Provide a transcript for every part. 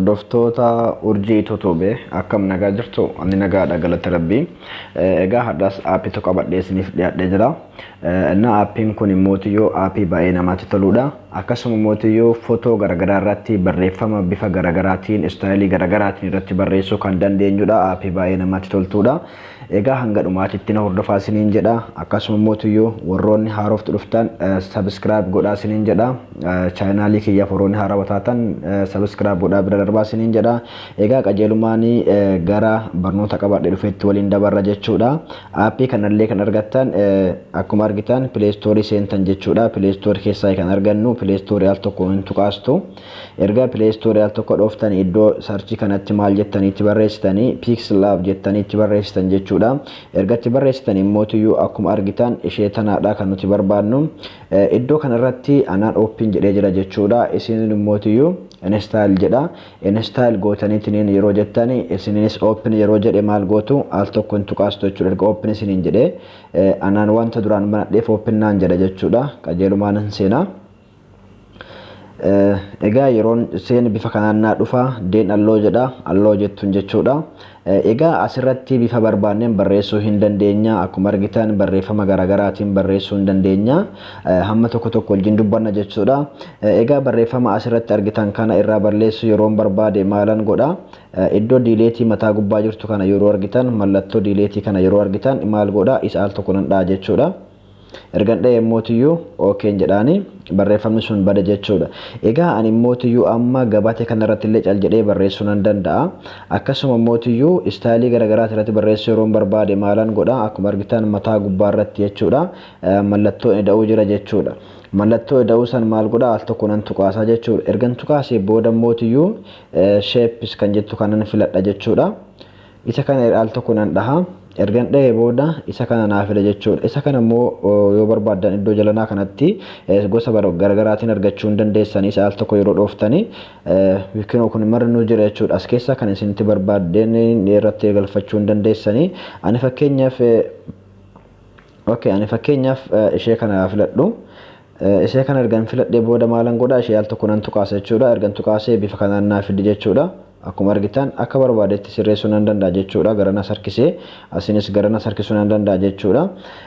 Hordoftoota urjii tutube akkam nagaa jirtu ani nagaadha galata rabbii. Egaa haddas aappii tokko qabadhee isiniif dhiyaadhee jira. Inna aappiin kun immoo aappii baay'ee namatti toludha. Akkasuma immoo footoo garagaraa irratti barreeffama bifa garagaraatiin istaayilii garagaraatiin irratti barreessuu kan dandeenyudha. Aappii baay'ee namatti toltudha. Egaa hanga dhumaatitti na hordofaa isiniin jedha. Akkasuma immoo warroonni haaroftu dhuftan subscribe godhaa isiniin jedha. Chaanaalii kiyya warroonni haarawaa taatan subscribe godhaa bira darbaa isiniin jedha. Egaa qajeelumaanii gara barnoota qabadhee dhufeetti waliin dabarra jechuudha. Aappii kanallee kan argattan akkuma argitan Play Store seentan jechuudha. Play Store keessaa kan argannu Play Store al tokko hin tuqaastu. Erga Play Store al tokko dhooftanii iddoo search kanatti maal jettanii itti barreessitanii Pixel Lab jettanii itti barreessitan jechuudha. Erga itti barreessitan immoo akkuma argitan ishee tanaadha kan nuti barbaadnu. Iddoo kanarratti anaan open jedhee jira jechuudha. Isin immoo install jedha. Install gootaniitiin yeroo jettanii isinis open yeroo jedhe maal gootu al tokko hin tuqaastu jechuudha. Erga open isiniin jedhe anaan wanta duraan banadheef open naan jedha jechuudha. Qajeelumaan seena. Egaa yeroon seen bifa kanaan naa dhufa deen alloo jedha. Alloo jettuun jechuudha. Egaa asirratti bifa barbaanneen barreessuu hin dandeenya. Akkuma argitan barreeffama garagaraatiin barreessuu hin dandeenya. Hamma tokko wajjin dubbanna jechuudha. Egaa barreeffama asirratti argitan kana irraa balleessuu yeroon barbaade maalan godha. Iddoo diileetii mataa gubbaa jirtu kana yeroo argitan mallattoo diileetii kana yeroo argitan maal godha isa al tokko nan dha'a jechuudha. Ergan dha'e immoo okay jedhaani barreeffamni sun bada jechuudha. Egaa ani immoo amma gabatee kanarratti illee cal jedhee barreessuu nan danda'a. Akkasuma immoo istaayilii garagaraa irratti barreessuu yeroon barbaade maalan godha. Akkuma argitan mataa gubbaa irratti jechuudha. Mallattoo ida'uu jira jechuudha. Mallattoo ida'uu san maal godha al tokko nan tuqaasa jechuudha. Ergan tuqaasee booda immoo shapes kan jettu kanan filadha jechuudha. Isa kana al tokko nan dhaha. Ergan dha'e booda isa kana naa fida jechuudha. Isa kana immoo yoo barbaadan iddoo jalanaa kanatti gosa garagaraatiin argachuu hin dandeessanii isa al tokko yeroo dhooftanii yookiin kun marnuu jira jechuudha. As keessa kan isinitti barbaadan irratti galfachuu hin dandeessanii. Ani fakkeenyaaf ishee kana filadhu. Ishee kana ergan filadhee booda maalan godha ishee al tokko nan tuqaasa jechuudha. Ergan tuqaasee bifa kanaan naa fidi jechuudha. Akkuma argitan akka barbaadetti sirreessuu nan danda'a jechuudha. Garana sarkisee asinis garana sarkisuu nan danda'a jechuudha.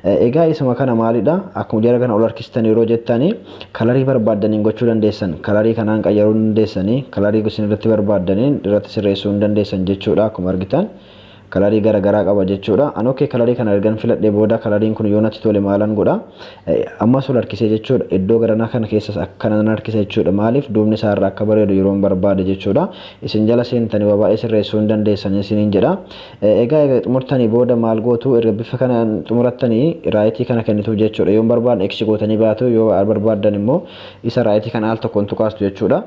Egaa isuma kana maalidha? Akkuma jara kana ol harkistan yeroo jettanii kalarii barbaadaniin gochuu dandeessan. Kalarii kanaan qayyaruu dandeessanii kalarii isin irratti barbaadaniin irratti sirreessuu dandeessan jechuudha. Akkuma argitan kalarii garagaraa qaba jechuudha. Ani kalarii kana ergan filadhee booda kalariin kun yoo natti tole maalan godha. Ammas ol harkisee jechuudha. Iddoo garanaa kana keessas akkana nan harkisa jechuudha. Maaliif duubni isaa irraa akka bareedu yeroo barbaade jechuudha. Isin jala seentanii baay'ee sirreessuu hin dandeessan isiniin jedha. Egaa xumurtanii booda maal gootu erga bifa kana xumurattanii raayitii kana kennitu jechuudha. Yoo barbaadan x gootanii baatu yoo barbaadan immoo isa raayitii kana al tokkoon tuqaastu jechuudha.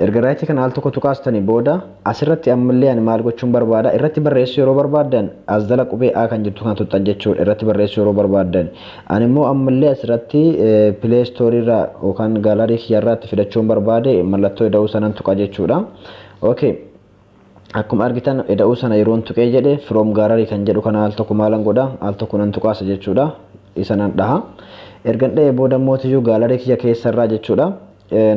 Erga raayitii kana al tokko tuqaastanii booda asirratti ammallee ani maal gochuun barbaada irratti barreessuu yeroo barbaadan as dala qubee a kan jirtu kana tuqxan jechuudha. Irratti barreessuu yeroo barbaadan ani immoo ammallee asirratti Play Store irraa yookaan gaalarii kiyyarraatti fidachuun barbaade mallattoo ida'uu sanan tuqa jechuudha. Akkuma argitan ida'uu sana yeroon tuqee jedhe from gaalarii kan jedhu kana al tokko maalan godha al tokko nan tuqaasa jechuudha. Isa nan dhaha. Ergan dha'e booda immoo gaalarii kiyya keessarraa jechuudha.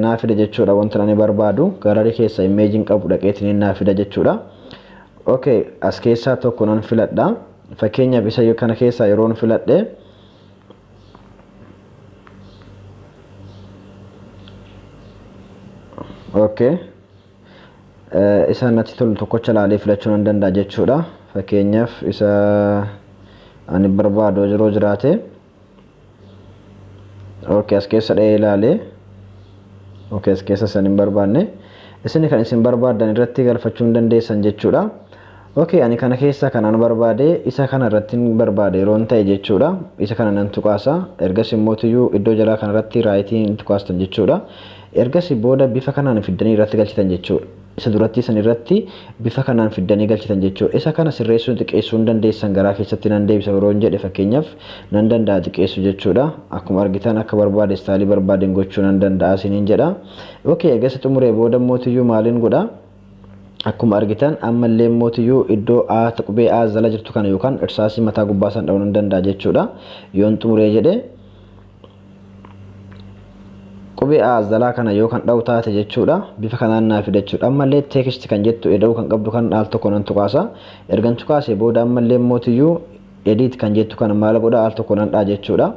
Naa fida jechuudha. Wanta ani barbaadu gaalarii keessa imeejiin qabu dhaqeetiin naa fida jechuudha. As keessaa tokko nan filadha. Fakkeenyaaf isa kana keessaa yeroon filadhe isa natti tolu tokkocha laalee filachuu nan danda'a jechuudha. Fakkeenyaaf isa ani barbaadu yeroo jiraate as keessa dha'ee ilaalee as keessa san hin barbaanne isin kan isin barbaadan irratti galfachuu hin dandeessan jechuudha. Ani kana keessa kanan barbaade isa kana irratti barbaade yeroon ta'e jechuudha. Isa kana nan tuqaasa. Ergas immoo iddoo jalaa kana irratti raayitiin tuqaastan jechuudha. Ergas booda bifa kanaan fiddanii irratti galchitan jechuudha. Isa duratti san irratti bifa kanaan fiddanii galchitan jechuudha. Isa kana sirreessuu xiqqeessuu hin dandeessan garaa keessatti nan deebisa yeroo jedhe fakkeenyaaf nan danda'a xiqqeessuu jechuudha. Akkuma argitan akka barbaade istaayilii barbaadeen gochuu nan danda'a isiniin jedha. Egaa xumuree booda immoo maaliin godha? Akkuma argitan ammallee immoo iddoo a qubee a jala jirtu kana yookaan irsaasii mataa gubbaa san dha'uu nan danda'a jechuudha. Yoon xumuree jedhe qubee aazalaa kana yoo kan dha'u taate jechuudha bifa kanaan naa fida jechuudha. Ammallee teeksti kan jettu eda'uu kan qabdu kan al tokko nan tuqaasa. Ergan tuqaasee booda ammallee mootiyyuu edit kan jettu kana maal godha al tokko nan dhaa jechuudha.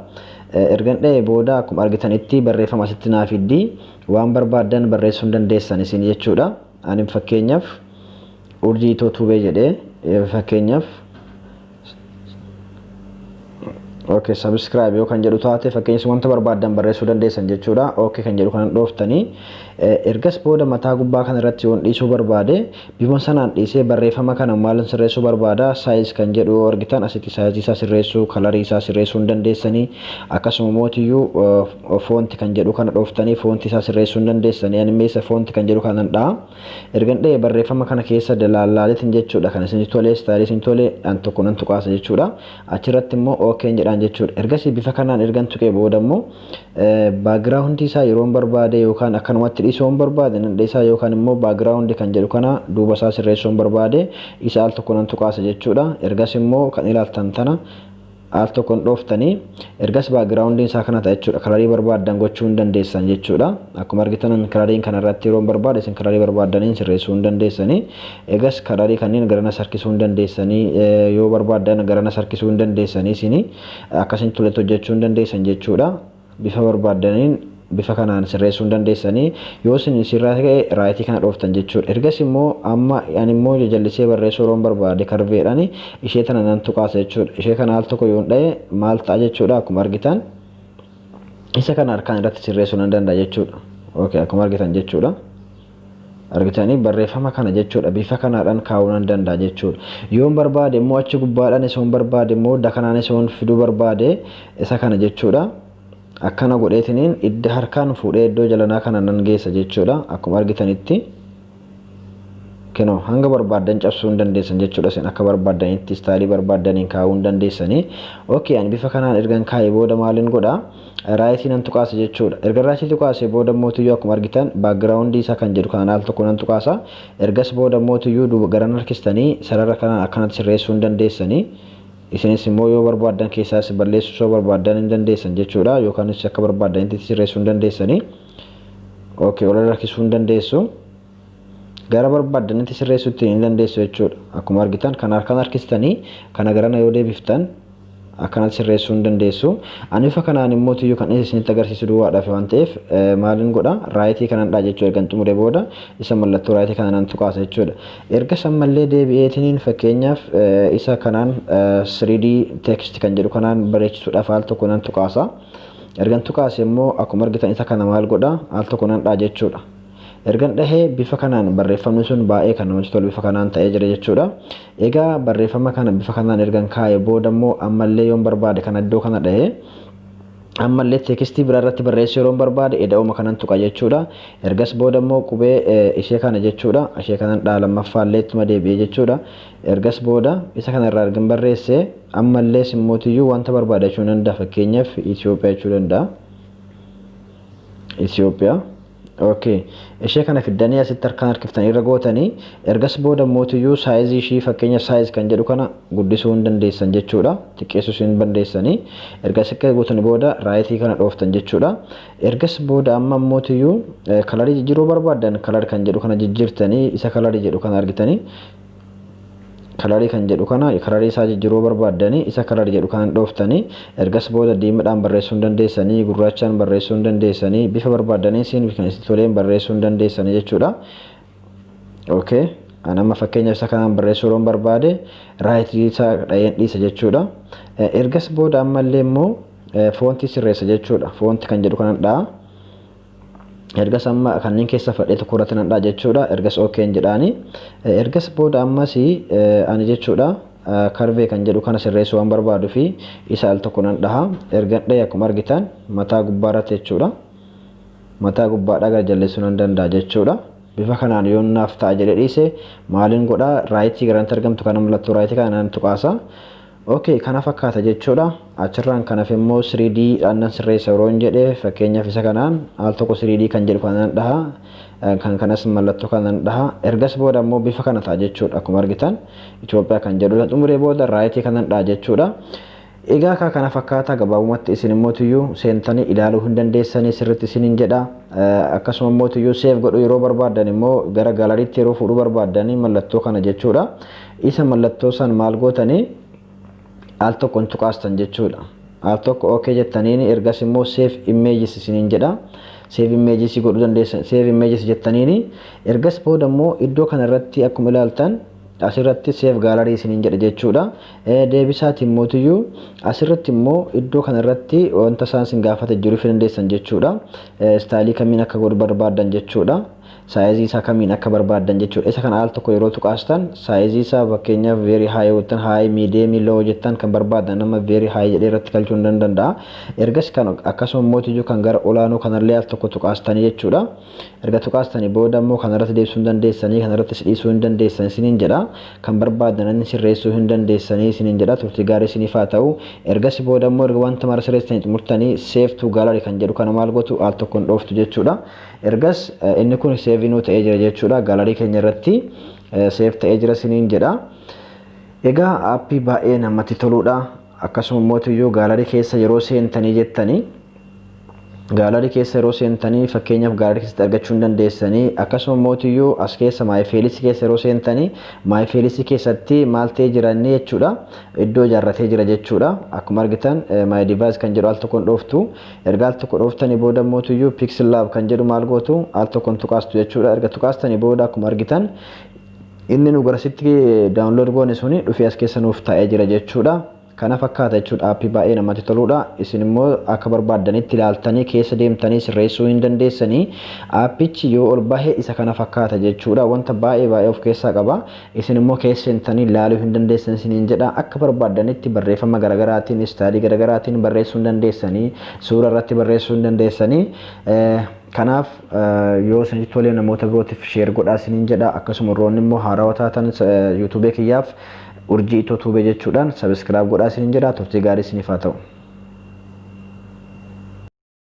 Ergan dha'ee booda akkuma argitanitti barreeffama asitti naa fiddi waan barbaadan barreessuu dandeessan isin jechuudha. Ani fakkeenyaaf urjii itoo tuubee jedhee fakkeenyaaf okay subscribe yoo kan jedhu taate fakkeenyaaf wanta barbaadan barreessuu dandeessan jechuudha. Okay kan jedhu kanan dhooftanii ergas booda mataa gubbaa kana irratti yoon dhiisuu barbaade bifuma sanaan dhiisee barreeffama kana maalan sirreessuu barbaada size kan jedhu yoo argitan asitti size isaa sirreessuu kalarii isaa sirreessuu dandeessanii akkasuma mootiyyuu font kan jedhu kana dhooftanii font isaa sirreessuu dandeessanii animeessa font kan jedhu kanan dhaa ergan dhee barreeffama kana keessa dalaalaalitin jechuudha kan isin tolee style isin tolee an tokko nan tuqaasa jechuudha. Achirratti immoo okay jedhaan jechuudha. Ergasii bifa kanaan ergan tuqee booda immoo background isaa yeroo barbaade yookaan akkanumatti dhiisuu barbaade nan dhiisaa yookaan immoo background kan jedhu kana duuba isaa sirreessuu barbaade isa al tokko nan tuqaasa jechuudha. Ergas immoo kan ilaaltan tana al tokko dhooftanii ergas background isaa kana ta'a jechuudha. Kalarii barbaadan gochuu dandeessan jechuudha. Akkuma argitan kalariin kana irratti yeroo barbaade isin kalarii barbaadaniin sirreessuu dandeessanii egas kalarii kanneen garana sarkisuu dandeessanii yoo barbaadan garana sarkisuu dandeessanii isin akkasiin toletti hojjechuu dandeessan jechuudha. Bifa barbaadaniin bifa kanaan sirreessuu dandeessanii yoo isin sirraa ta'e raayitii kana dhooftan jechuudha. Ergas immoo amma ani immoo jallisee barreessuu yeroo barbaade karveedhaan ishee tana nan tuqaasa jechuudha. Ishee kana al tokko yoon dha'e maal ta'a jechuudha. Akkuma argitan isa kana harkaan irratti sirreessuu nan danda'a jechuudha. Okay akkuma argitan jechuudha. Argitanii barreeffama kana jechuudha bifa kanaadhaan kaa'uu nan danda'a jechuudha. Yoon barbaade immoo achi gubbaadhaan isa barbaade immoo dakanaan isa fiduu barbaade isa kana jechuudha. Akkana godheetiniin idda harkaan fuudhee iddoo jalanaa kana nan geessa jechuudha. Akkuma argitanitti kenoo hanga barbaadan cabsuu dandeessan jechuudha. Isin akka barbaadanitti istaayilii barbaadaniin kaa'uu dandeessanii. Okay ani bifa kanaan ergan kaa'ee booda maalin godha raayitii nan tuqaasa jechuudha. Erga raayitii tuqaasee booda mootiyyuu akkuma argitan background isaa kan jedhu kanaan al tokko nan tuqaasa. Ergas booda mootiyyuu duuba garan harkistanii sarara kanaan akkanatti sirreessuu dandeessanii. Isinis immoo yoo barbaadan keessaas balleessuu soo barbaadan hin dandeessan jechuudha yookaan akka barbaadanitti sirreessuu hin dandeessanii. Okay ol harkisuu hin dandeessu. Gara barbaadanitti sirreessuu hin dandeessu jechuudha. Akkuma argitan kana harkaan harkistanii kana garana yoo deebiftan akkanatti sirreessuu hin dandeessu. Ani bifa kanaan immoo tiyyuu kan isinitti agarsiisu duwwaadhaaf waan ta'eef maalin godha raayitii kanan dhaa jechuudha. Ergan xumuree booda isa mallattoo raayitii kanaan tuqaasa jechuudha. Erga sammallee deebi'eetiniin fakkeenyaaf isa kanaan 3D text kan jedhu kanaan bareechisuudhaaf al tokko nan tuqaasa. Ergan tuqaase immoo akkuma argitan isa kana maal godha al tokko nan dhaa jechuudha. Ergan dhahee bifa kanaan barreeffamni sun baay'ee kan namatti tolu bifa kanaan ta'ee jira jechuudha. Egaa barreeffama kana bifa kanaan ergan kaa'ee booda immoo ammallee yoon barbaade kana iddoo kana dhahee ammallee teekstii biraa irratti barreessuu yeroo barbaade eda'uma kanan tuqa jechuudha. Ergas booda immoo qubee ishee kana jechuudha. Ishee kanan dhaa lammaffaallee ittuma deebi'ee jechuudha. Ergas booda isa kana irraa ergan barreessee ammallee simmootiyyuu wanta barbaade jechuu danda'a. Fakkeenyaaf Itoophiyaa jechuu danda'a. Itoophiyaa. Okay ishee kana fiddanii asitti harkaan harkiftanii irra gootanii ergas booda mootiyyuu saayizii ishii fakkeenya saayiz kan jedhu kana guddisuu hin dandeessan jechuudha. Xiqqeessuu hin dandeessanii ergas akka gootanii booda raayitii kana dhooftan jechuudha. Ergas booda amma mootiyyuu kalarii jijjiiruu barbaadan kalarii kan jedhu kana jijjiirtanii isa kalarii jedhu kana argitanii kalarii kan jedhu kana kalarii isaa jijjiiruu barbaadanii isa kalarii jedhu kana dhooftanii ergas booda diimaadhaan barreessuu dandeessanii gurraachaan barreessuu dandeessanii bifa barbaadanii isin kan isin toleen barreessuu dandeessanii jechuudha. Okay ana amma fakkeenyaaf isa kanaan barreessuu roon barbaade raayitii isaa dhayeen dhiisa jechuudha. Ergas booda ammallee immoo foontii sirreessa jechuudha. Foontii kan jedhu kanan dhaa ergas amma kanneen keessa fadhee tokko irratti nan dhaa jechuudha. Ergas okay jedhaani. Ergas booda ammas ani jechuudha karvee kan jedhu kana sirreessuu waan barbaadu fi isa al tokko nan dhaha. Ergan dhahee akkuma argitan mataa gubbaa irratti jechuudha. Mataa gubbaadhaa gara jalleessuu nan danda'a jechuudha. Bifa kanaan yoon naaf ta'a jedhee dhiise maalin godha raayitii garanti argamtu kana mallattoo raayitii kana nan tuqaasa. Okay kana fakkaata jechuudha. Achirraan kanaaf immoo 3D aannan sirreessa yeroon jedhee fakkeenyaaf isa kanaan al tokko 3D kan jedhu kanan dhaha. Kan kanas mallattoo kanan dhaha. Ergas booda immoo bifa kana ta'a jechuudha. Akkuma argitan Itoophiyaa kan jedhu xumuree booda raayitii kanan dhaha jechuudha. Egaa kana fakkaata gabaabumatti isin immoo tuyyuu seentanii ilaaluu hin dandeessanii sirriitti isiniin jedha. Akkasuma immoo tuyyuu seef godhuu yeroo barbaadan immoo gara gaalariitti yeroo fuudhuu barbaadanii mallattoo kana jechuudha. Isa mallattoo san maal gootanii al tokkoon tuqaastan jechuudha. Al tokko okay jettaniin ergas immoo seef images isiniin jedha. Save images godhuu dandeessan. Save images jettaniin ergas booda immoo iddoo kanarratti akkuma ilaaltan asirratti save gallery isiniin jedha jechuudha. Deebisaati immoo tuyyuu asirratti immoo iddoo kanarratti wanta isaan sin gaafate jiru fi dandeessan jechuudha. Staayilii kamiin akka godhu barbaadan jechuudha. Saayizii isaa kamiin akka barbaadan jechuudha. Isa kana al tokko yeroo tuqaastan saayizii isaa fakkeenyaaf very high yookaan high medium low jettan kan barbaadan nama very high jedhee irratti galchuu hin danda'a. Ergas kan akkasuma immoo tuyyuu kan gara olaanoo kanallee al tokko tuqaastanii jechuudha. Erga tuqaastanii booda immoo kanarratti deebisuu hin dandeessanii kanarratti dhiisuu hin dandeessan isiniin jedha. Kan barbaadan inni sirreessuu hin dandeessanii isiniin jedha. Turtii gaarii isiniif haa ta'u. Ergas booda immoo erga wanta mara sirreessanii xumurtanii save to gallery kan jedhu kana maal gootu al tokkoon dhooftu jechuudha. Ergas inni kun save nu ta'ee jira jechuudha. Gallery keenya irratti save ta'ee jira isiniin jedha. Egaa aappii baay'ee namatti toludha. Akkasuma immoo tuyyuu gallery keessa yeroo seentanii jettanii gallery keessa yeroo seentanii fakkeenyaaf gallery keessatti argachuu hin dandeessanii akkasuma immoo tuyyuu as keessa my files keessa yeroo seentanii my files keessatti maal ta'ee jiranni jechuudha. Iddoo ijaarratee jira jechuudha. Akkuma argitan my device kan jedhu al tokkoon dhooftu. Erga al tokko dhooftanii booda immoo tuyyuu pixel lab kan jedhu maal gootu al tokkoon tuqaastu jechuudha. Erga tuqaastanii booda akkuma argitan inni nu garasitti download goone suni dhufee as keessa nuuf taa'ee jira jechuudha. Kana fakkaata jechuudha. Aappii baay'ee namatti toludha. Isin immoo akka barbaadanitti ilaaltanii keessa deemtanii sirreessuu hin dandeessanii. Aappichi yoo ol bahe isa kana fakkaata jechuudha. Wanta baay'ee of keessaa qaba. Isin immoo keessa seentanii ilaaluu hin dandeessan isiniin jedha. Akka barbaadanitti barreeffama garaagaraatiin istaayilii garaagaraatiin barreessuu hin dandeessanii. Suura irratti barreessuu hin dandeessanii. Kanaaf yoo isinitti tolee namoota birootiif share godhaa isiniin jedha. Akkasuma roonni immoo haarawaa taatan YouTube kiyyaaf urjii itoo tuube jechuudhaan subscribe godhaa isiniin jedha. Turtii gaarii isiniif haa ta'u.